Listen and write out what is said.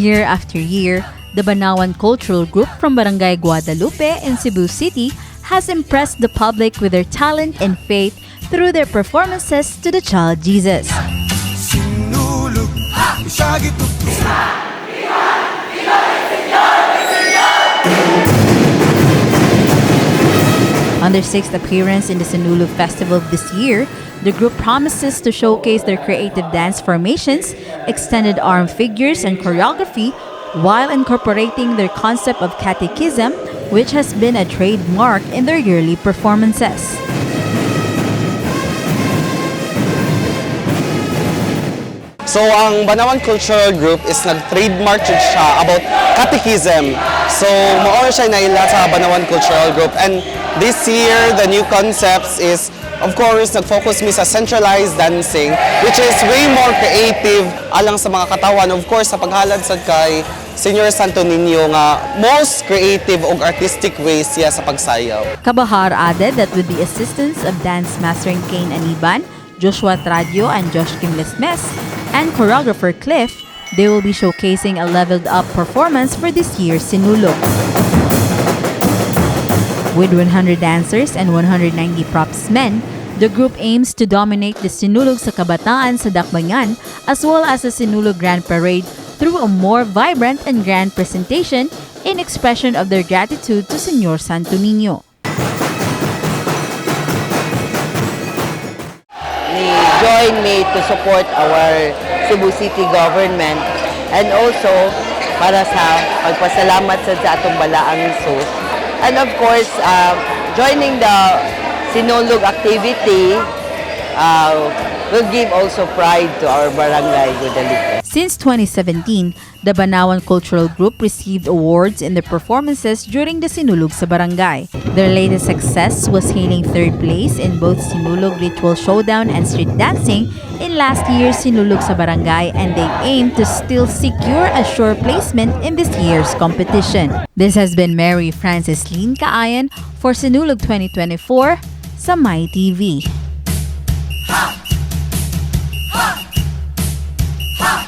Year after year, the Banauan cultural group from Barangay Guadalupe in Cebu City has impressed the public with their talent and faith through their performances to the child Jesus. Sinulog Foundation On their 6th appearance in the Sinulog Festival this year, the group promises to showcase their creative dance formations, extended arm figures, and choreography while incorporating their concept of catechism, which has been a trademark in their yearly performances. So, ang Banauan Cultural Group is nag-trademark siya about catechism. So, mauna siya naila sa Banauan Cultural Group. And this year, the new concepts is, of course, nag-focus mi sa centralized dancing, which is way more creative alang sa mga katawan. Of course, sa paghalad sa kay Senior Santo Niño nga most creative o artistic ways siya sa pagsayaw. 𝗕𝗵𝗶𝗃 added that with the assistance of dance mastering 𝗕𝗵𝗶𝗃𝗃, Joshua Tradio and 𝗕𝗵𝗶𝗃𝗃 and choreographer 𝗕𝗵𝗶, they will be showcasing a leveled up performance for this year's Sinulog. With 100 dancers and 190 props men, the group aims to dominate the Sinulog sa kabataan sa Dakbayan as well as the Sinulog Grand Parade through a more vibrant and grand presentation in expression of their gratitude to Señor Santo Niño. Join me to support our Cebu City government and also para sa pagpasalamat sa atong balaang sus. And of course, joining the Sinulog activity will give also pride to our Barangay.Guadalupe. Since 2017, the Banauan Cultural Group received awards in their performances during the Sinulog sa Barangay. Their latest success was hailing 3rd place in both Sinulog Ritual Showdown and Street Dancing in last year's Sinulog sa Barangay, and they aim to still secure a sure placement in this year's competition. This has been Mary Francis Lynn Caayon for Sinulog 2024 sa MyTV.